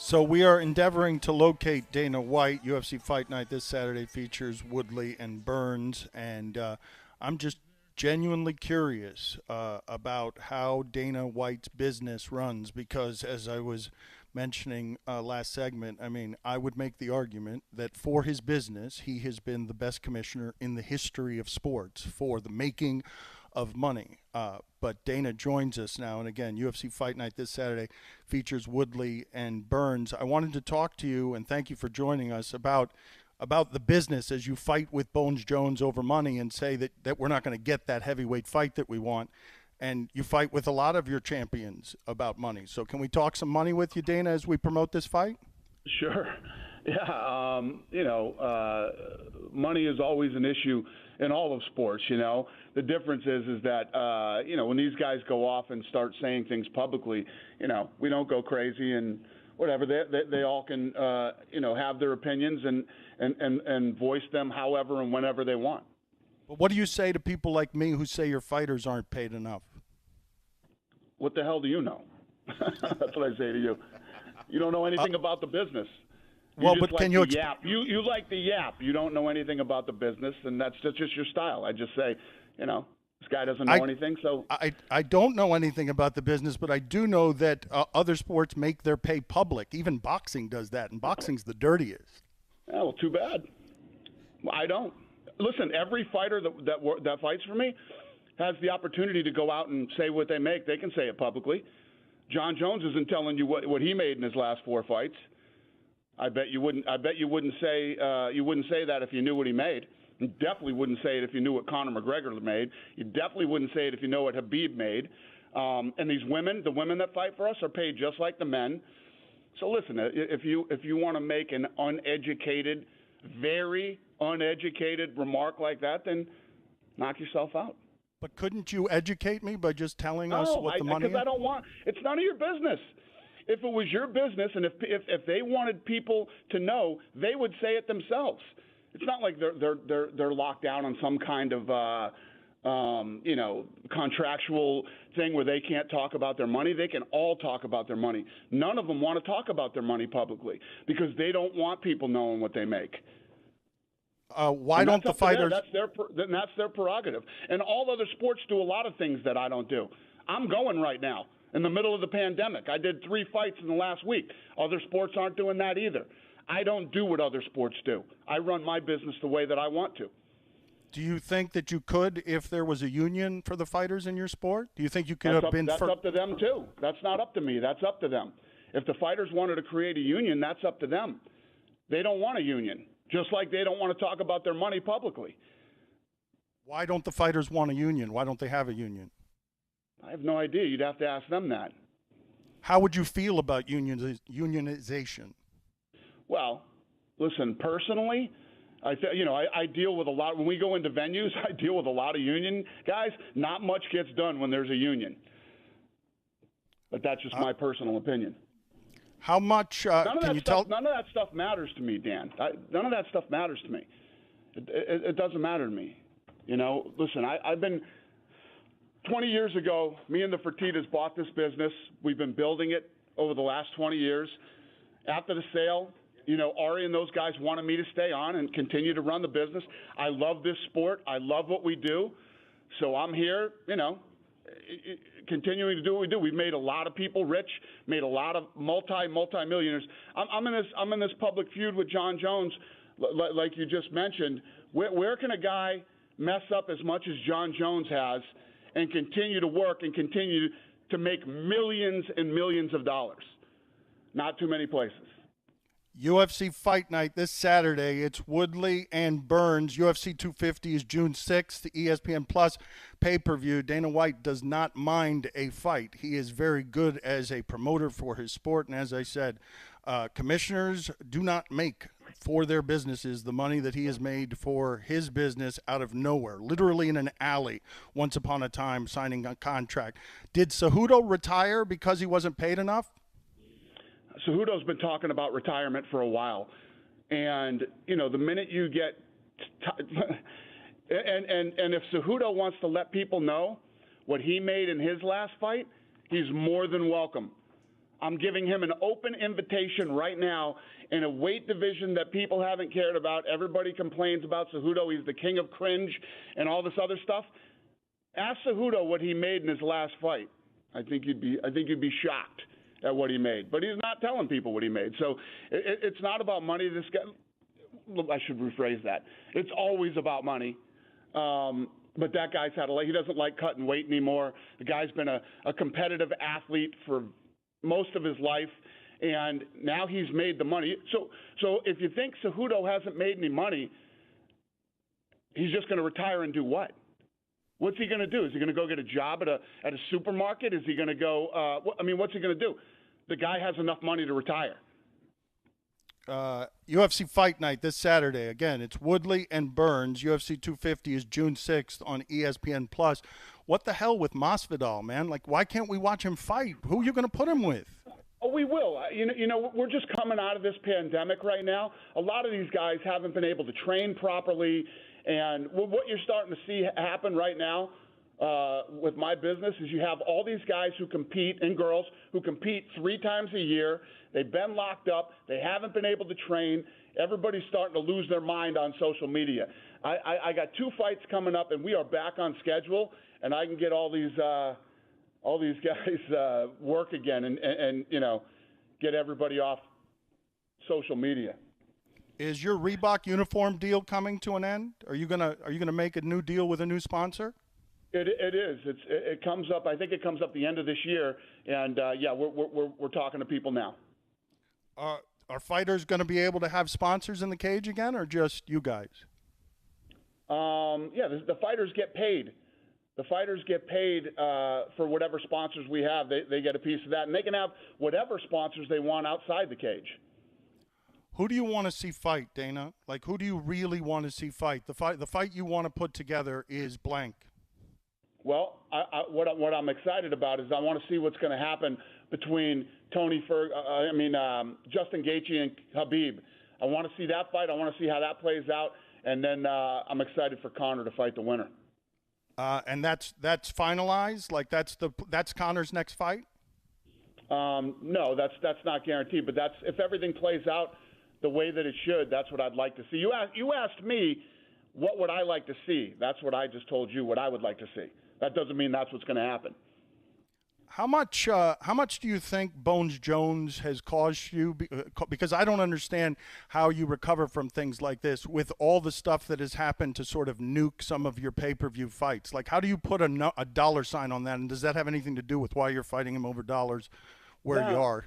So we are endeavoring to locate Dana White. UFC Fight Night this Saturday features Woodley and Burns, and I'm just genuinely curious about how Dana White's business runs, because as I was mentioning last segment, I mean, I would make the argument that for his business, he has been the best commissioner in the history of sports for the making of money. But Dana joins us now, and again, UFC Fight Night this Saturday features Woodley and Burns. I wanted to talk to you, and thank you for joining us, about the business as you fight with Bones Jones over money and say that we're not going to get that heavyweight fight that we want. And you fight with a lot of your champions about money. So can we talk some money with you, Dana, as we promote this fight? Sure. Yeah. Money is always an issue in all of sports. The difference is that, when these guys go off and start saying things publicly, we don't go crazy and whatever. They all can, have their opinions and voice them however and whenever they want. But what do you say to people like me who say your fighters aren't paid enough? What the hell do you know? That's what I say to you. You don't know anything about the business. Can you yap? You like the yap. You don't know anything about the business, and that's just your style. I just say, this guy doesn't know anything. So I don't know anything about the business, but I do know that other sports make their pay public. Even boxing does that, and boxing's the dirtiest. Yeah, well, too bad. I don't. Listen, every fighter that fights for me has the opportunity to go out and say what they make. They can say it publicly. John Jones isn't telling you what he made in his last 4 fights. I bet you wouldn't say that if you knew what he made. You definitely wouldn't say it if you knew what Conor McGregor made. You definitely wouldn't say it if you know what Khabib made. And these women, the women that fight for us, are paid just like the men. So listen, if you want to make an uneducated, very uneducated remark like that, then knock yourself out. But couldn't you educate me by just telling us what the money is? Because I don't want. It's none of your business. If it was your business, and if they wanted people to know, they would say it themselves. It's not like they're locked down on some kind of contractual thing where they can't talk about their money. They can all talk about their money. None of them want to talk about their money publicly because they don't want people knowing what they make. Why don't the fighters? That's their prerogative. And all other sports do a lot of things that I don't do. I'm going right now in the middle of the pandemic. I did 3 fights in the last week. Other sports aren't doing that either. I don't do what other sports do. I run my business the way that I want to. Do you think that you could if there was a union for the fighters in your sport? Do you think you could have been? That's up to them too. That's not up to me. That's up to them. If the fighters wanted to create a union, that's up to them. They don't want a union. Just like they don't want to talk about their money publicly. Why don't the fighters want a union? Why don't they have a union? I have no idea. You'd have to ask them that. How would you feel about unionization? Well, listen, personally, I deal with a lot. When we go into venues, I deal with a lot of union guys. Not much gets done when there's a union. But that's just my personal opinion. How much can you tell? None of that stuff matters to me, Dan. None of that stuff matters to me. It doesn't matter to me. Listen, I've been 20 years ago, me and the Fertittas bought this business. We've been building it over the last 20 years. After the sale, Ari and those guys wanted me to stay on and continue to run the business. I love this sport. I love what we do. So I'm here, continuing to do what we do. We've made a lot of people rich, made a lot of multi-millionaires. I'm in this public feud with John Jones, like you just mentioned. Where can a guy mess up as much as John Jones has and continue to work and continue to make millions and millions of dollars? Not too many places. UFC Fight Night this Saturday. It's Woodley and Burns. UFC 250 is June 6th. The ESPN Plus pay-per-view. Dana White does not mind a fight. He is very good as a promoter for his sport. And as I said, commissioners do not make for their businesses the money that he has made for his business out of nowhere, literally in an alley once upon a time signing a contract. Did Cejudo retire because he wasn't paid enough? Cejudo's been talking about retirement for a while, and the minute you get, and if Cejudo wants to let people know what he made in his last fight, he's more than welcome. I'm giving him an open invitation right now in a weight division that people haven't cared about. Everybody complains about Cejudo. He's the king of cringe and all this other stuff. Ask Cejudo what he made in his last fight. I think you'd be shocked at what he made. But he's not telling people what he made. So it's not about money. This guy, I should rephrase that. It's always about money. But that guy's he doesn't like cutting weight anymore. The guy's been a competitive athlete for most of his life, and now he's made the money. So if you think Cejudo hasn't made any money, he's just going to retire and do what? What's he going to do? Is he going to go get a job at a supermarket? Is he going to go? What's he going to do? The guy has enough money to retire. UFC Fight Night this Saturday. Again, it's Woodley and Burns. UFC 250 is June 6th on ESPN Plus. What the hell with Masvidal, man? Like, why can't we watch him fight? Who are you going to put him with? Oh, we will. You know, we're just coming out of this pandemic right now. A lot of these guys haven't been able to train properly. And what you're starting to see happen right now with my business is you have all these guys who compete, and girls who compete 3 times a year. They've been locked up. They haven't been able to train. Everybody's starting to lose their mind on social media. I got 2 fights coming up, and we are back on schedule, and I can get all these guys work again and you know, get everybody off social media. Is your Reebok uniform deal coming to an end? Are you gonna make a new deal with a new sponsor? It is. It comes up. I think it comes up the end of this year, and yeah, we're talking to people now. Are fighters going to be able to have sponsors in the cage again, or just you guys? Yeah, the fighters get paid. The fighters get paid for whatever sponsors we have. They get a piece of that, and they can have whatever sponsors they want outside the cage. Who do you want to see fight, Dana? Like, who do you really want to see fight? The fight you want to put together is blank. Well, what I'm excited about is I want to see what's going to happen between Justin Gaethje and Khabib. I want to see that fight. I want to see how that plays out, and then I'm excited for Conor to fight the winner. And that's finalized. Like that's Conor's next fight. No, that's not guaranteed. But that's if everything plays out the way that it should. That's what I'd like to see. You asked me what would I like to see. That's what I just told you. What I would like to see. That doesn't mean that's what's going to happen. How much do you think Bones Jones has caused you? Because I don't understand how you recover from things like this with all the stuff that has happened to sort of nuke some of your pay-per-view fights. Like, how do you put a dollar sign on that? And does that have anything to do with why you're fighting him over dollars where you are?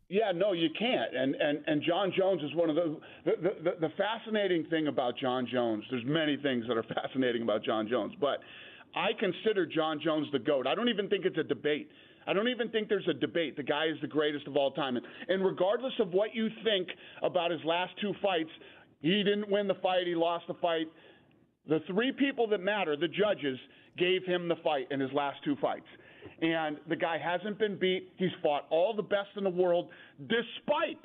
Yeah, no, you can't. And John Jones is one of the fascinating thing about John Jones. There's many things that are fascinating about John Jones, but I consider John Jones the GOAT. I don't even think it's a debate. I don't even think there's a debate. The guy is the greatest of all time. And regardless of what you think about his last 2 fights, he didn't win the fight, he lost the fight. The 3 people that matter, the judges, gave him the fight in his last 2 fights. And the guy hasn't been beat. He's fought all the best in the world, despite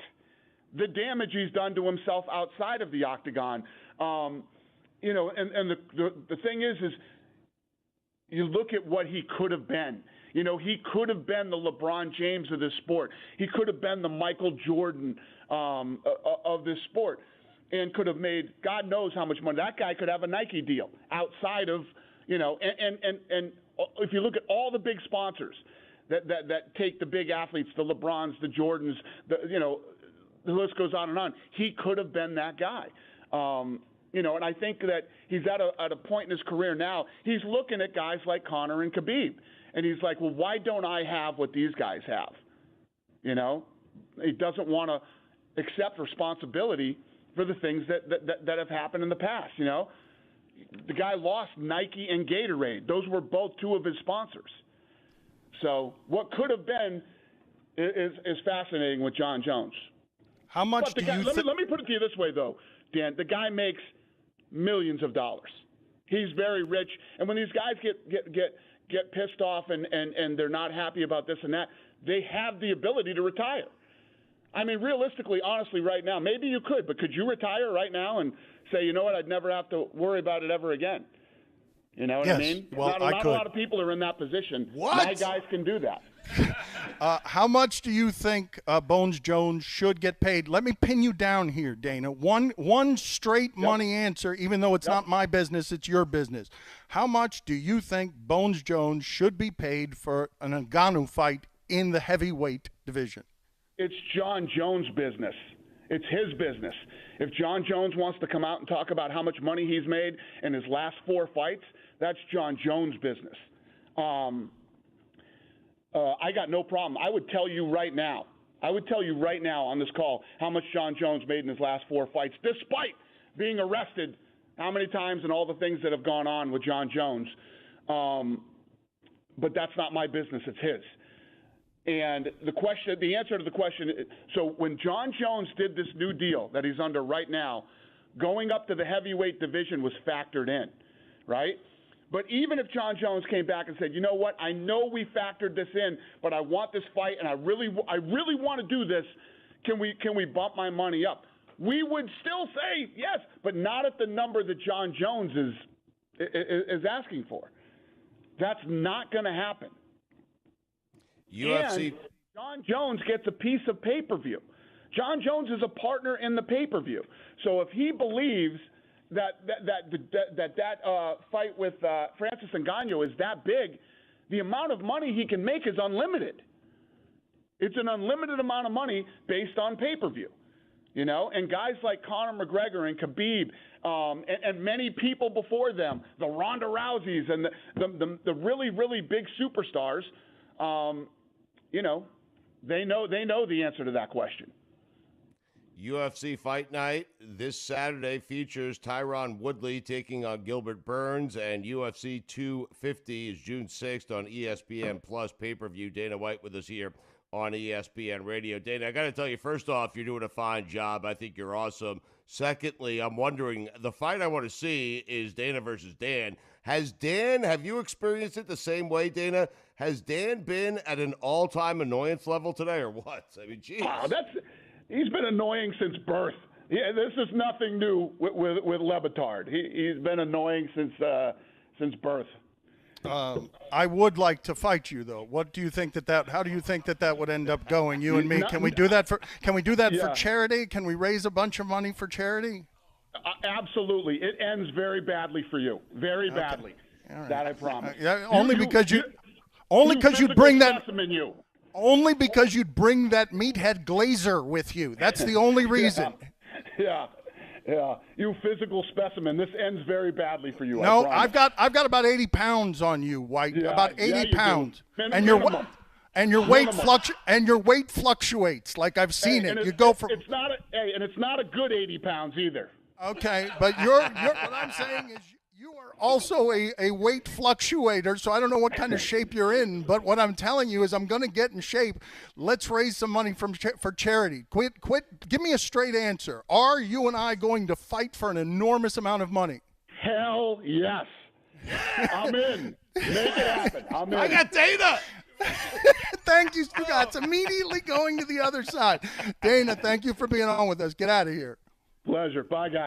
the damage he's done to himself outside of the octagon. You know, and the thing is you look at what he could have been. You know, he could have been the LeBron James of this sport. He could have been the Michael Jordan of this sport and could have made God knows how much money. That guy could have a Nike deal outside of, you know, and if you look at all the big sponsors that take the big athletes, the LeBrons, the Jordans, the list goes on and on. He could have been that guy. You know, and I think that he's at a point in his career now, he's looking at guys like Conor and Khabib. And he's like, well, why don't I have what these guys have? You know, he doesn't want to accept responsibility for the things that have happened in the past, you know. The guy lost Nike and Gatorade. Those were both 2 of his sponsors. So what could have been is fascinating with John Jones. How much do you let me put it to you this way, though, Dan. The guy makes millions of dollars. He's very rich. And when these guys get pissed off and they're not happy about this and that, they have the ability to retire. I mean, realistically, honestly, right now, maybe you could, but could you retire right now and say, you know what, I'd never have to worry about it ever again? You know what I mean? Well, not a lot of people are in that position. What? My guys can do that. How much do you think Bones Jones should get paid? Let me pin you down here, Dana. One straight money answer, even though it's not my business, it's your business. How much do you think Bones Jones should be paid for an Ngannou fight in the heavyweight division? It's John Jones' business. It's his business. If John Jones wants to come out and talk about how much money he's made in his last 4 fights, that's John Jones' business. I got no problem. I would tell you right now on this call how much John Jones made in his last 4 fights, despite being arrested how many times and all the things that have gone on with John Jones. But that's not my business. It's his. And the answer to the question, so when John Jones did this new deal that he's under right now, going up to the heavyweight division was factored in, right? But even if John Jones came back and said, you know what, I know we factored this in, but I want this fight and I really want to do this, can we bump my money up? We would still say yes, but not at the number that John Jones is asking for. That's not going to happen. UFC. And John Jones gets a piece of pay-per-view. John Jones is a partner in the pay-per-view. So if he believes that fight with Francis Ngannou is that big, the amount of money he can make is unlimited. It's an unlimited amount of money based on pay-per-view. You know, and guys like Conor McGregor and Khabib and many people before them, the Ronda Rouseys and the really, really big superstars, you know, they know the answer to that question. UFC Fight Night this Saturday features Tyron Woodley taking on Gilbert Burns, and UFC 250 is June 6th on ESPN Plus pay-per-view. Dana White with us here on ESPN Radio. Dana, I got to tell you, first off, you're doing a fine job. I think you're awesome. Secondly, I'm wondering, the fight I want to see is Dana versus Dan. Have you experienced it the same way, Dana? Has Dan been at an all-time annoyance level today or what? I mean, geez. Oh, he's been annoying since birth. Yeah, this is nothing new with Le Batard. He's been annoying since birth. I would like to fight you, though. What do you think how do you think that would end up going? You and me. Can we do that for charity? Can we raise a bunch of money for charity? Absolutely. It ends very badly for you. Very badly. Right. That I promise. Only because you'd bring that meathead Glazer with you. That's the only reason. Yeah. You physical specimen. This ends very badly for you. No, I've got about 80 pounds on you, White. Yeah, about 80 pounds. And your weight fluctuates. Like I've seen it. You go from. It's not a good 80 pounds either. Okay, but what I'm saying is you are also a weight fluctuator, so I don't know what kind of shape you're in, but what I'm telling you is I'm going to get in shape. Let's raise some money for charity. Quit. Give me a straight answer. Are you and I going to fight for an enormous amount of money? Hell yes. I'm in. Make it happen. I'm in. I got Dana. Thank you, Scott's immediately going to the other side. Dana, thank you for being on with us. Get out of here. Pleasure. Bye, guys.